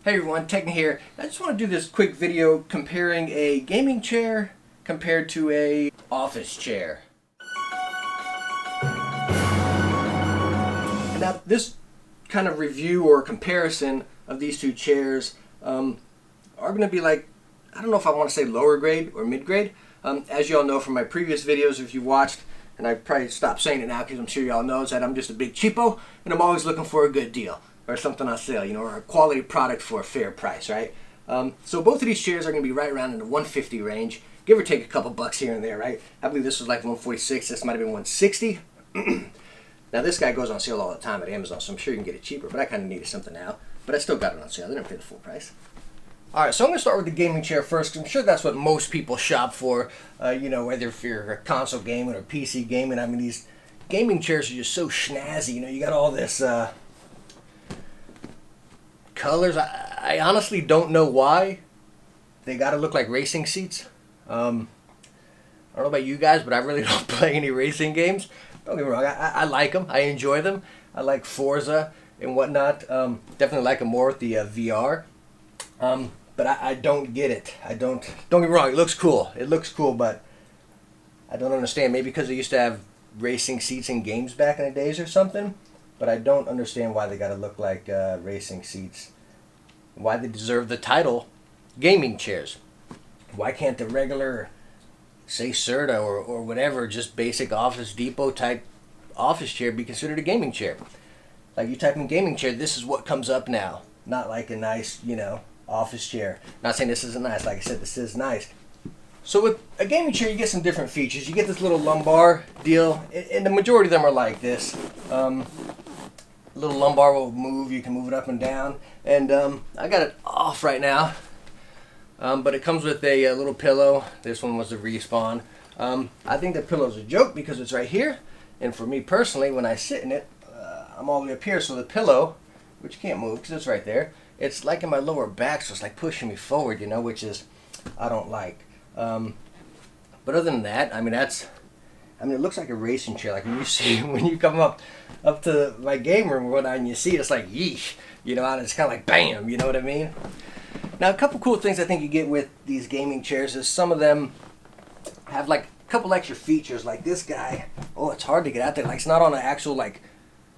Hey everyone, Techne here. I just want to do this quick video comparing a gaming chair compared to a office chair. And now this kind of review or comparison of these two chairs are going to be like, I don't know if I want to say lower grade or mid grade. As you all know from my previous videos, if you watched, and I probably stopped saying it now because I'm sure you all know, is that I'm just a big cheapo and I'm always looking for a good deal. Or something on sale, you know, or a quality product for a fair price, right? So both of these chairs are going to be right around in the 150 range, give or take a couple bucks here and there, right? I believe this was like 146, this might have been 160. Now this guy goes on sale all the time at Amazon, so I'm sure you can get it cheaper, but I kind of needed something now. But I still got it on sale, I didn't pay the full price. Alright, so I'm going to start with the gaming chair first, because I'm sure that's what most people shop for, you know, whether if you're a console gaming or PC gaming. I mean, these gaming chairs are just so snazzy, you know, you got all this, colors. I honestly don't know why they gotta look like racing seats. I don't know about you guys, but I really don't play any racing games. Don't get me wrong, I like them. I enjoy them. I like Forza and whatnot. Definitely like them more with the VR. But I don't get it. Don't get me wrong, it looks cool. It looks cool, but I don't understand. Maybe because they used to have racing seats in games back in the days or something. But I don't understand why they gotta look like racing seats. Why they deserve the title gaming chairs. Why can't the regular, say Serta or whatever, just basic Office Depot type office chair be considered a gaming chair? Like you type in gaming chair, this is what comes up now. Not like a nice, you know, office chair. Not saying this isn't nice. Like I said, this is nice. So with a gaming chair, you get some different features. You get this little lumbar deal, and the majority of them are like this. Little lumbar will move, you can move it up and down, and I got it off right now, but it comes with a little pillow. This one was the Respawn. I think the pillow's a joke because it's right here, and for me personally, when I sit in it, I'm all the way up here, so the pillow, which you can't move because it's right there, it's like in my lower back, so it's like pushing me forward, you know, which is, I don't like. But other than that, I mean, it looks like a racing chair. Like when you come up to my game room or whatnot and you see it, it's like yeesh, you know, and it's kind of like bam, you know what I mean? Now, a couple cool things I think you get with these gaming chairs is some of them have like a couple extra features. Like this guy, oh, it's hard to get out there. Like it's not on an actual like,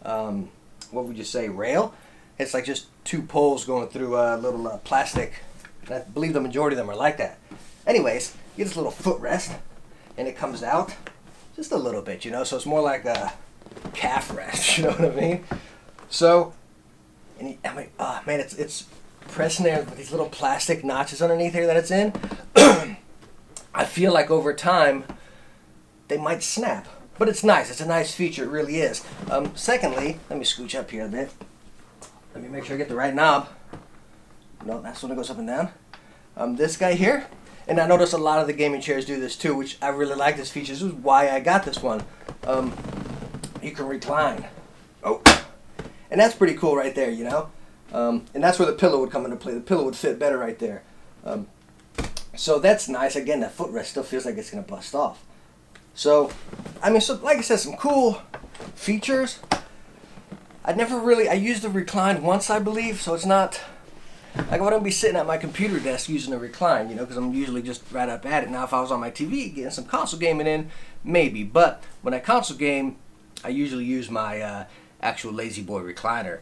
what would you say, rail? It's like just two poles going through a little plastic. And I believe the majority of them are like that. Anyways, you get this little footrest, and it comes out just a little bit, you know, so it's more like a calf rest, you know what I mean? So, and I mean, oh man, it's pressing there with these little plastic notches underneath here that it's in. I feel like over time, they might snap, but it's nice. It's a nice feature, it really is. Secondly, let me scooch up here a bit. Let me make sure I get the right knob. No, that's when it goes up and down. This guy here. And I notice a lot of the gaming chairs do this too, which I really like this feature. This is why I got this one. You can recline. Oh, and that's pretty cool right there, you know. And that's where the pillow would come into play. The pillow would fit better right there. So that's nice. Again, that footrest still feels like it's going to bust off. So, I mean, so like I said, some cool features. I used the Recline once, I believe, so it's not... Like I wouldn't be sitting at my computer desk using a Recline, you know, because I'm usually just right up at it. Now, if I was on my TV getting some console gaming in, maybe. But when I console game, I usually use my actual Lazy Boy recliner.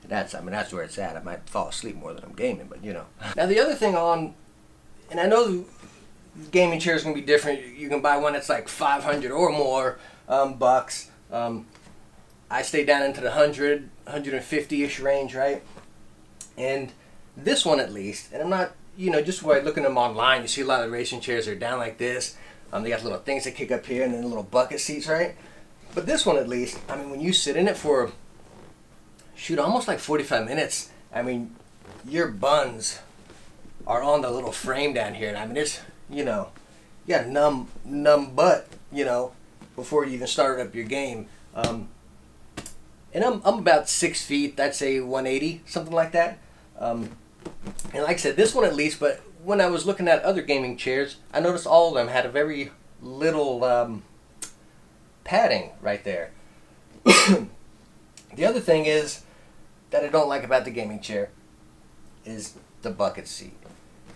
That's where it's at. I might fall asleep more than I'm gaming, but you know. Now, the other thing and I know the gaming chair is going to be different. You can buy one that's like 500 or more bucks. I stay down into the 100, 150-ish range, right? And this one at least, and I'm not, you know, just by looking at them online, you see a lot of racing chairs are down like this. They got little things that kick up here and then little bucket seats, right? But this one at least, I mean, when you sit in it for, shoot, almost like 45 minutes, I mean, your buns are on the little frame down here. And I mean, it's, you know, you got a numb butt, you know, before you even started up your game. And I'm about 6 feet, I'd say 180, something like that. And like I said, this one at least, but when I was looking at other gaming chairs, I noticed all of them had a very little padding right there. The other thing is that I don't like about the gaming chair is the bucket seat.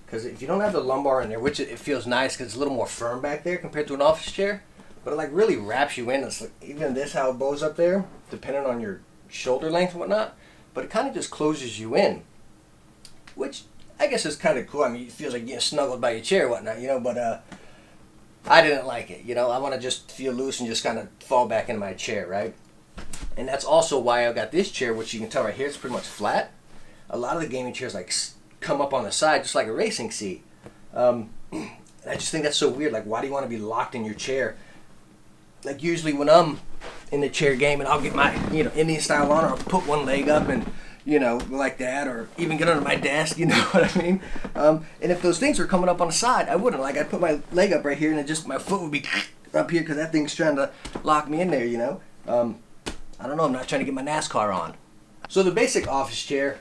Because if you don't have the lumbar in there, which it feels nice because it's a little more firm back there compared to an office chair, but it like really wraps you in. It's like even this how it bows up there, depending on your shoulder length and whatnot, but it kind of just closes you in, which I guess is kind of cool. I mean, it feels like getting snuggled by your chair and whatnot, you know, but I didn't like it, you know. I want to just feel loose and just kind of fall back in my chair, right? And that's also why I got this chair, which you can tell right here, it's pretty much flat. A lot of the gaming chairs like come up on the side just like a racing seat. And I just think that's so weird. Like, why do you want to be locked in your chair? Like, usually when I'm in the chair gaming, I'll get my, you know, Indian style on, or I'll put one leg up and, you know, like that, or even get under my desk, you know what I mean? And if those things were coming up on the side, I wouldn't. Like, I'd put my leg up right here, and it just, my foot would be up here because that thing's trying to lock me in there, you know? I don't know, I'm not trying to get my NASCAR on. So the basic office chair,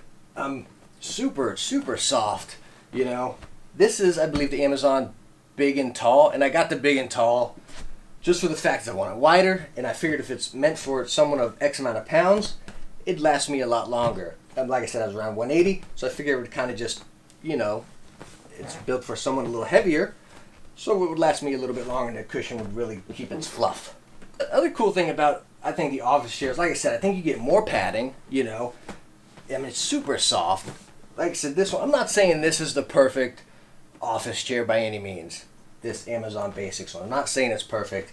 super, super soft, you know? This is, I believe, the Amazon Big and Tall, and I got the Big and Tall just for the fact that I want it wider, and I figured if it's meant for someone of X amount of pounds, it'd last me a lot longer. Like I said, I was around 180, so I figured it would kind of just, you know, it's built for someone a little heavier, so it would last me a little bit longer, and the cushion would really keep its fluff. The other cool thing about, I think, the office chairs, like I said, I think you get more padding, you know. I mean, it's super soft. Like I said, this one, I'm not saying this is the perfect office chair by any means, this Amazon Basics one. I'm not saying it's perfect,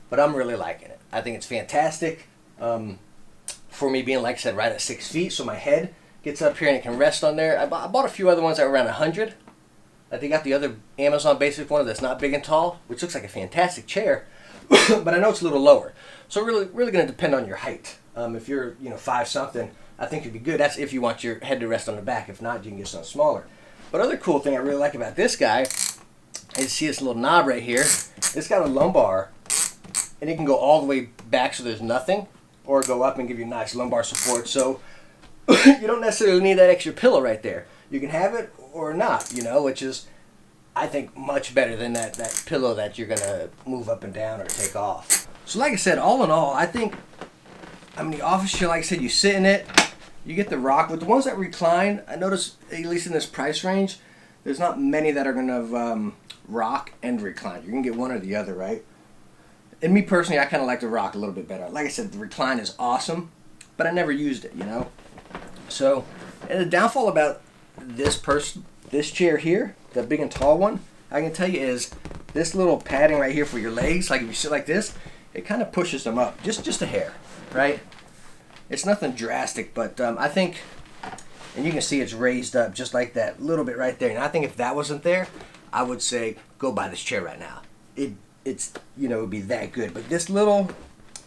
but I'm really liking it. I think it's fantastic. For me being, like I said, right at 6 feet, so my head gets up here and it can rest on there. I bought a few other ones that were around 100. I think I got the other Amazon Basic one that's not big and tall, which looks like a fantastic chair, but I know it's a little lower. So really going to depend on your height. If you're, you know, 5 something, I think you'd be good. That's if you want your head to rest on the back. If not, you can get something smaller. But other cool thing I really like about this guy is, see this little knob right here. It's got a lumbar, and it can go all the way back so there's nothing, or go up and give you nice lumbar support. So you don't necessarily need that extra pillow right there. You can have it or not, you know, which is, I think, much better than that pillow that you're going to move up and down or take off. So like I said, all in all, I think, I mean, the office chair, like I said, you sit in it, you get the rock. With the ones that recline, I notice, at least in this price range, there's not many that are going to rock and recline. You're going to get one or the other, right? And me personally, I kind of like the rock a little bit better. Like I said, the recline is awesome, but I never used it, you know? So, and the downfall about this chair here, the Big and Tall one, I can tell you is this little padding right here for your legs, like if you sit like this, it kind of pushes them up, just a hair, right? It's nothing drastic, but I think, and you can see it's raised up just like that, little bit right there. And I think if that wasn't there, I would say, go buy this chair right now. It's, you know, it would be that good. But this little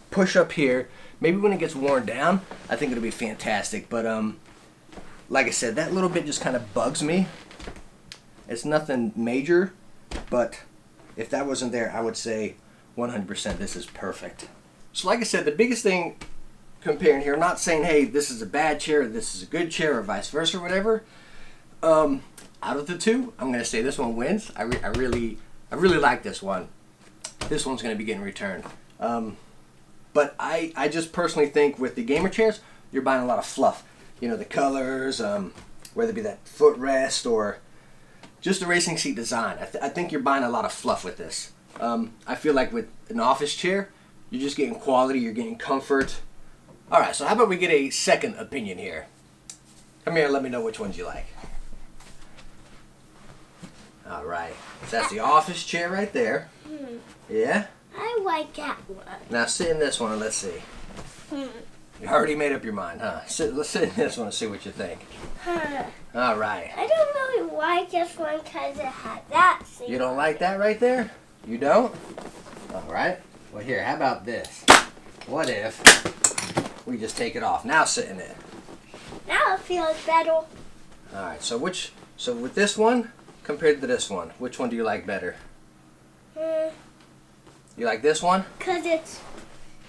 push up here, maybe when it gets worn down, I think it'll be fantastic. But like I said, that little bit just kind of bugs me. It's nothing major, but if that wasn't there, I would say 100% this is perfect. So like I said, the biggest thing comparing here, I'm not saying, hey, this is a bad chair, or this is a good chair, or vice versa, or whatever. Out of the two, I'm going to say this one wins. I really like this one. This one's going to be getting returned. But I just personally think with the gamer chairs, you're buying a lot of fluff. You know, the colors, whether it be that footrest or just the racing seat design. I think you're buying a lot of fluff with this. I feel like with an office chair, you're just getting quality, you're getting comfort. All right, so how about we get a second opinion here? Come here and let me know which ones you like. All right, so that's the office chair right there. Yeah? I like that one. Now sit in this one and let's see. You already made up your mind, huh? Let's sit in this one and see what you think. All right. I don't really like this one because it has that seat. You don't like that right there? You don't? All right. Well, here, how about this? What if we just take it off? Now sit in it. Now it feels better. All right. So with this one compared to this one, which one do you like better? You like this one? Because it's,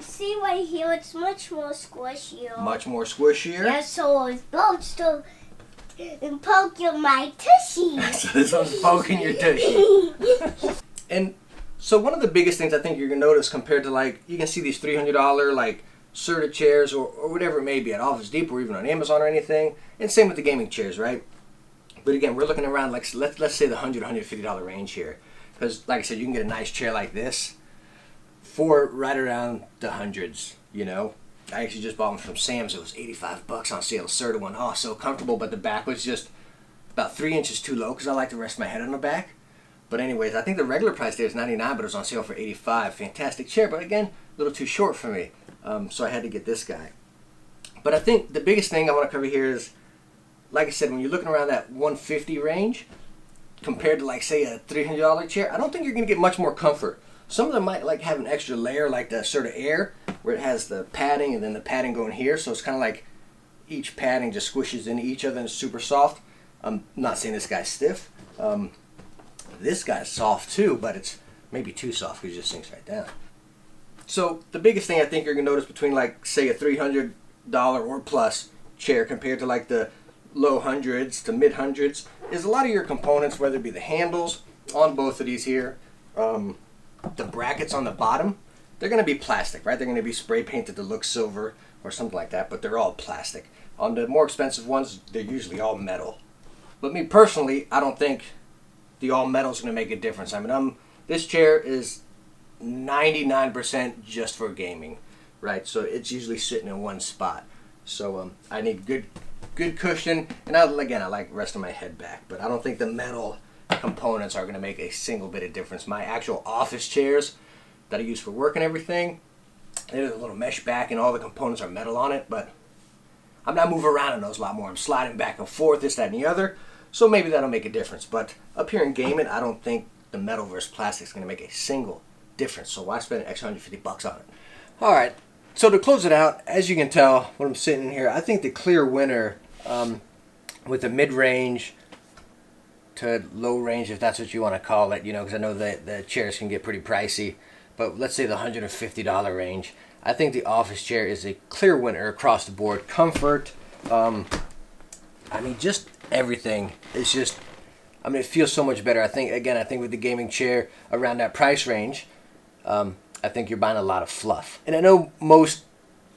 see right here, it's much more squishier. Much more squishier? Yeah, so it's both to poke in my tushy. So this one's poking your tushy. And so one of the biggest things I think you're going to notice compared to, like, you can see these $300 like Serta chairs or whatever it may be at Office Depot or even on Amazon or anything. And same with the gaming chairs, right? But again, we're looking around like let's say the $100, $150 range here, because like I said, you can get a nice chair like this for right around the hundreds. You know, I actually just bought one from Sam's. It was $85 on sale. Serta one, oh, so comfortable, but the back was just about 3 inches too low because I like to rest my head on the back. But anyways, I think the regular price there is $99, but it was on sale for $85. Fantastic chair, but again, a little too short for me. So I had to get this guy. But I think the biggest thing I want to cover here is, like I said, when you're looking around that $150 range, compared to like say a $300 chair, I don't think you're going to get much more comfort. Some of them might like have an extra layer like the Serta Air, where it has the padding and then the padding going here, so it's kind of like each padding just squishes into each other and it's super soft. I'm not saying this guy's stiff. This guy's soft too, but it's maybe too soft because it just sinks right down. So the biggest thing I think you're going to notice between like say a $300 or plus chair compared to like the low hundreds to mid hundreds is a lot of your components, whether it be the handles on both of these here, the brackets on the bottom, they're going to be plastic, right? They're going to be spray painted to look silver or something like that, but they're all plastic. On the more expensive ones, they're usually all metal. But me personally, I don't think the all metal is going to make a difference. I mean, this chair is 99% just for gaming, right? So it's usually sitting in one spot. So I need good cushion, and I like resting my head back, but I don't think the metal components are going to make a single bit of difference. My actual office chairs that I use for work and everything, there's a little mesh back and all the components are metal on it, but I'm not moving around in those a lot more. I'm sliding back and forth, this, that, and the other, so maybe that'll make a difference. But up here in gaming, I don't think the metal versus plastic is going to make a single difference, so why spend an extra $150 on it? Alright, so to close it out, as you can tell when I'm sitting here, I think the clear winner with the mid-range to low range, if that's what you want to call it, you know, because I know that the chairs can get pretty pricey, but let's say the $150 range, I think the office chair is a clear winner across the board. Comfort, I mean, just everything. It's just, I mean, it feels so much better. I think with the gaming chair around that price range, I think you're buying a lot of fluff. And I know most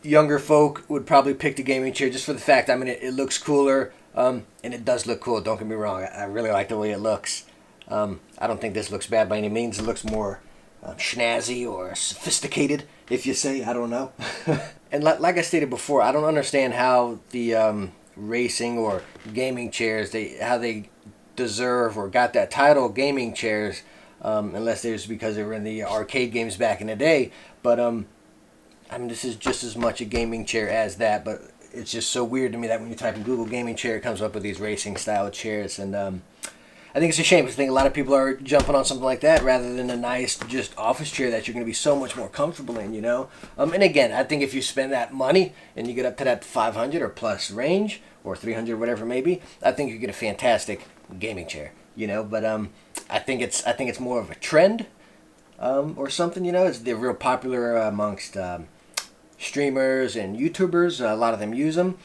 younger folk would probably pick the gaming chair just for the fact, I mean, it looks cooler, and it does look cool, don't get me wrong. I really like the way it looks. I don't think this looks bad by any means. It looks more snazzy or sophisticated, if you say, I don't know. And like I stated before, I don't understand how the racing or gaming chairs, how they deserve or got that title, gaming chairs, unless it's because they were in the arcade games back in the day. But I mean, this is just as much a gaming chair as that, but it's just so weird to me that when you type in Google gaming chair, it comes up with these racing style chairs. And I think it's a shame because I think a lot of people are jumping on something like that rather than a nice just office chair that you're going to be so much more comfortable in, you know. And again, I think if you spend that money and you get up to that 500 or plus range or 300, whatever it may be, I think you get a fantastic gaming chair, you know. But I think it's more of a trend or something, you know. They're real popular amongst streamers and YouTubers. A lot of them use them,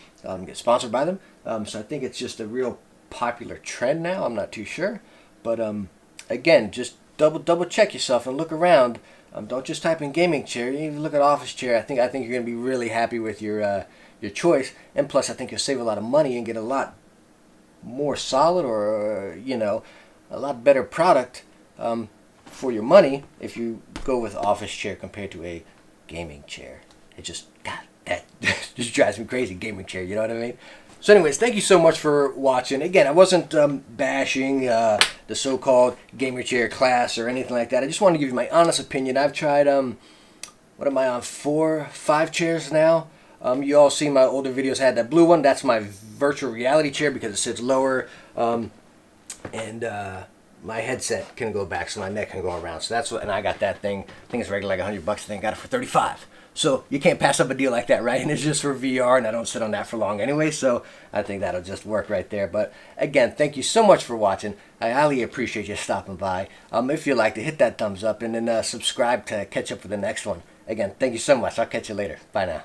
get sponsored by them. So I think it's just a real popular trend now. I'm not too sure, but again, just double check yourself and look around. Don't just type in gaming chair. You even look at office chair. I think you're going to be really happy with your choice, and plus I think you'll save a lot of money and get a lot more solid or you know, a lot better product for your money if you go with office chair compared to a gaming chair. It just, God, that just drives me crazy, gaming chair, you know what I mean? So anyways, thank you so much for watching. Again, I wasn't bashing the so-called gamer chair class or anything like that. I just wanted to give you my honest opinion. I've tried, what am I on, 5 chairs now? You all see my older videos, I had that blue one. That's my virtual reality chair because it sits lower. And my headset can go back so my neck can go around. So that's what, and I got that thing. I think it's regular like $100. I think I got it for $35. So you can't pass up a deal like that, right? And it's just for VR, and I don't sit on that for long anyway, so I think that'll just work right there. But again, thank you so much for watching. I highly appreciate you stopping by. If you like to hit that thumbs up and then subscribe to catch up for the next one. Again, thank you so much. I'll catch you later. Bye now.